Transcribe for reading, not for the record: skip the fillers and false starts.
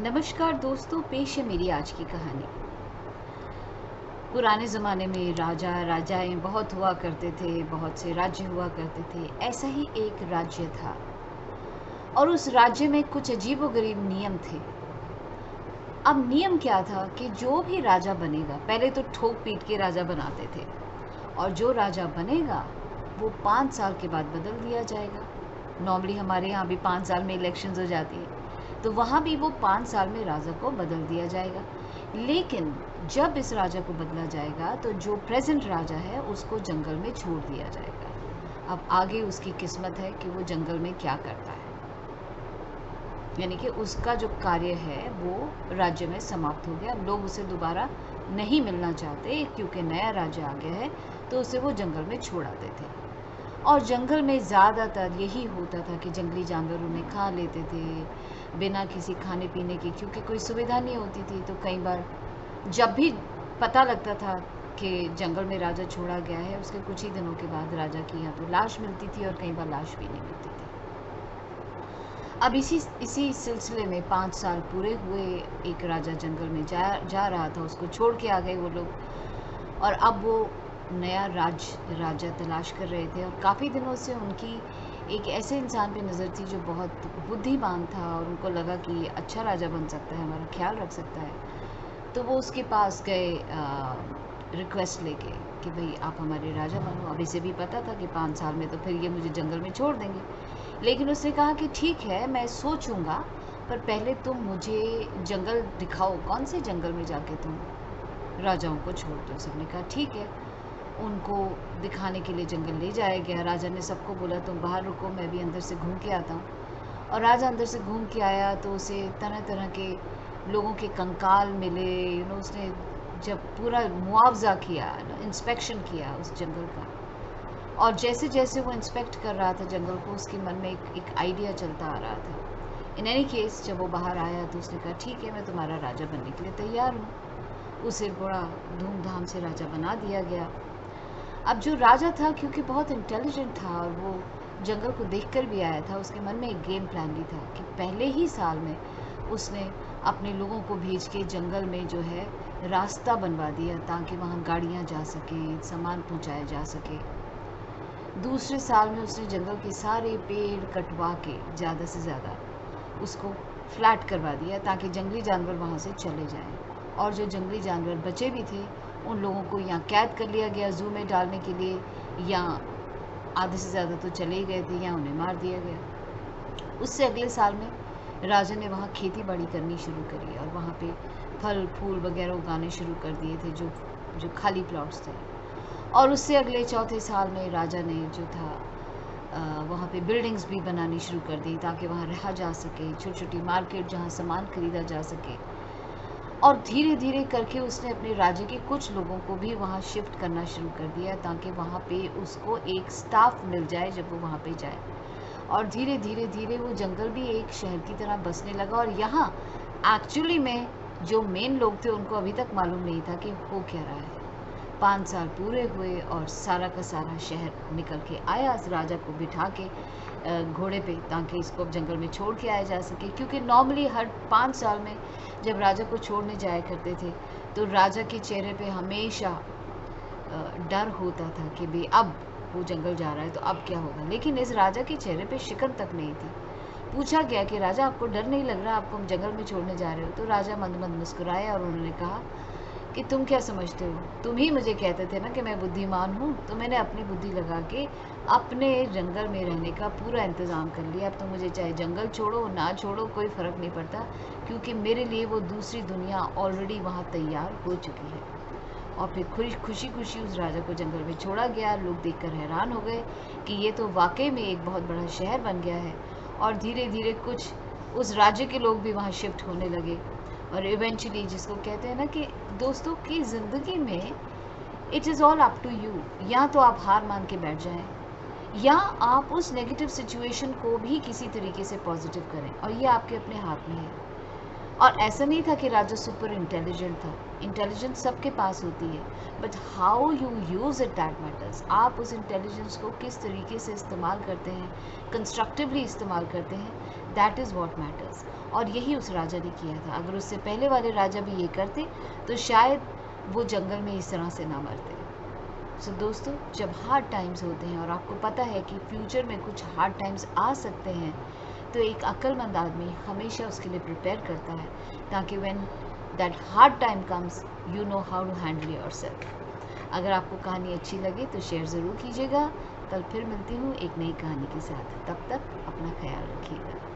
नमस्कार दोस्तों, पेश है मेरी आज की कहानी। पुराने ज़माने में राजा राजाएं बहुत हुआ करते थे, बहुत से राज्य हुआ करते थे। ऐसा ही एक राज्य था और उस राज्य में कुछ अजीबोगरीब नियम थे। अब नियम क्या था कि जो भी राजा बनेगा, पहले तो ठोक पीट के राजा बनाते थे, और जो राजा बनेगा वो 5 साल के बाद बदल दिया जाएगा। नॉर्मली हमारे यहाँ भी 5 साल में इलेक्शंस हो जाती है, तो वहाँ भी वो 5 साल में राजा को बदल दिया जाएगा। लेकिन जब इस राजा को बदला जाएगा तो जो प्रेजेंट राजा है उसको जंगल में छोड़ दिया जाएगा। अब आगे उसकी किस्मत है कि वो जंगल में क्या करता है, यानी कि उसका जो कार्य है वो राज्य में समाप्त हो गया। लोग उसे दोबारा नहीं मिलना चाहते क्योंकि नया राज्य आ गया है, तो उसे वो जंगल में छोड़ आते थे। और जंगल में ज़्यादातर यही होता था कि जंगली जानवर उन्हें खा लेते थे बिना किसी खाने पीने की, क्योंकि कोई सुविधा नहीं होती थी। तो कई बार जब भी पता लगता था कि जंगल में राजा छोड़ा गया है, उसके कुछ ही दिनों के बाद राजा की यहाँ तो लाश मिलती थी, और कई बार लाश भी नहीं मिलती थी। अब इसी सिलसिले में 5 साल पूरे हुए, एक राजा जंगल में जा रहा था, उसको छोड़ के आ गए वो लोग, और अब वो नया राजा तलाश कर रहे थे। और काफ़ी दिनों से उनकी एक ऐसे इंसान पे नज़र थी जो बहुत बुद्धिमान था, और उनको लगा कि ये अच्छा राजा बन सकता है, हमारा ख्याल रख सकता है। तो वो उसके पास गए रिक्वेस्ट लेके कि भाई आप हमारे राजा बनो। अब इसे भी पता था कि 5 साल में तो फिर ये मुझे जंगल में छोड़ देंगे, लेकिन उसने कहा कि ठीक है, मैं सोचूंगा, पर पहले तुम मुझे जंगल दिखाओ, कौन से जंगल में जाके तुम राजाओं को छोड़ दो। सबने कहा ठीक है। उनको दिखाने के लिए जंगल ले जाया गया। राजा ने सबको बोला तुम बाहर रुको, मैं भी अंदर से घूम के आता हूँ। और राजा अंदर से घूम के आया तो उसे तरह तरह के लोगों के कंकाल मिले। उसने जब पूरा मुआवजा किया, इंस्पेक्शन किया उस जंगल का, और जैसे जैसे वो इंस्पेक्ट कर रहा था जंगल को, उसके मन में एक आइडिया चलता आ रहा था। इन एनी केस जब वो बाहर आया तो उसने कहा ठीक है, मैं तुम्हारा राजा बनने के लिए तैयार हूँ। उसे बड़ा धूमधाम से राजा बना दिया गया। अब जो राजा था, क्योंकि बहुत इंटेलिजेंट था और वो जंगल को देखकर भी आया था, उसके मन में एक गेम प्लान भी था कि पहले ही साल में उसने अपने लोगों को भेज के जंगल में जो है रास्ता बनवा दिया, ताकि वहाँ गाड़ियाँ जा सकें, सामान पहुँचाया जा सके। दूसरे साल में उसने जंगल के सारे पेड़ कटवा के ज़्यादा से ज़्यादा उसको फ्लैट करवा दिया, ताकि जंगली जानवर वहाँ से चले जाएं। और जो जंगली जानवर बचे भी थे उन लोगों को या कैद कर लिया गया ज़ू में डालने के लिए, या आधे से ज़्यादा तो चले ही गए थे, या उन्हें मार दिया गया। उससे अगले साल में राजा ने वहाँ खेती बाड़ी करनी शुरू करी, और वहाँ पे फल फूल वगैरह उगाने शुरू कर दिए थे, जो जो खाली प्लॉट्स थे। और उससे अगले चौथे साल में राजा ने जो था वहाँ पे बिल्डिंग्स भी बनानी शुरू कर दी, ताकि वहाँ रहा जा सके, छोटी छोटी मार्केट जहाँ सामान खरीदा जा सके। और धीरे धीरे करके उसने अपने राज्य के कुछ लोगों को भी वहाँ शिफ्ट करना शुरू कर दिया, ताकि वहाँ पे उसको एक स्टाफ मिल जाए जब वो वहाँ पे जाए। और धीरे धीरे धीरे वो जंगल भी एक शहर की तरह बसने लगा। और यहाँ एक्चुअली में जो मेन लोग थे उनको अभी तक मालूम नहीं था कि हो क्या रहा है। 5 साल पूरे हुए और सारा का सारा शहर निकल के आया इस राजा को बिठा के घोड़े पे, ताकि इसको अब जंगल में छोड़ के आया जा सके। क्योंकि नॉर्मली हर 5 साल में जब राजा को छोड़ने जाया करते थे तो राजा के चेहरे पे हमेशा डर होता था कि भाई अब वो जंगल जा रहा है तो अब क्या होगा। लेकिन इस राजा के चेहरे पे शिकन तक नहीं थी। पूछा गया कि राजा आपको डर नहीं लग रहा, आपको हम जंगल में छोड़ने जा रहे हो? तो राजा मंद मंद मुस्कुराए और उन्होंने कहा कि तुम क्या समझते हो, तुम ही मुझे कहते थे ना कि मैं बुद्धिमान हूँ, तो मैंने अपनी बुद्धि लगा के अपने जंगल में रहने का पूरा इंतज़ाम कर लिया। अब तो मुझे चाहे जंगल छोड़ो ना छोड़ो कोई फ़र्क नहीं पड़ता, क्योंकि मेरे लिए वो दूसरी दुनिया ऑलरेडी वहाँ तैयार हो चुकी है। और फिर खुशी खुशी उस राजा को जंगल में छोड़ा गया। लोग देखकर हैरान हो गए कि ये तो वाकई में एक बहुत बड़ा शहर बन गया है। और धीरे धीरे कुछ उस राज्य के लोग भी वहाँ शिफ्ट होने लगे। और इवेंचुअली, जिसको कहते हैं ना कि दोस्तों की ज़िंदगी में it is all up to you, या तो आप हार मान के बैठ जाएं, या आप उस नेगेटिव सिचुएशन को भी किसी तरीके से पॉजिटिव करें, और ये आपके अपने हाथ में है। और ऐसा नहीं था कि राजा सुपर इंटेलिजेंट था, इंटेलिजेंस सबके पास होती है, but how you use it that matters. आप उस इंटेलिजेंस को किस तरीके से इस्तेमाल करते हैं, कंस्ट्रक्टिवली इस्तेमाल करते हैं, दैट इज़ वॉट मैटर्स। और यही उस राजा ने किया था। अगर उससे पहले वाले राजा भी ये करते तो शायद वो जंगल में इस तरह से ना मरते। सो दोस्तों, जब हार्ड टाइम्स होते हैं और आपको पता है कि फ्यूचर में कुछ हार्ड टाइम्स आ सकते हैं, तो एक अक्लमंद आदमी हमेशा उसके लिए प्रिपेयर करता है, ताकि when that hard time comes you know how to handle yourself. अगर आपको कहानी अच्छी लगे तो शेयर ज़रूर कीजिएगा। कल फिर मिलती हूँ एक नई कहानी के साथ। तब तक अपना ख्याल रखिएगा।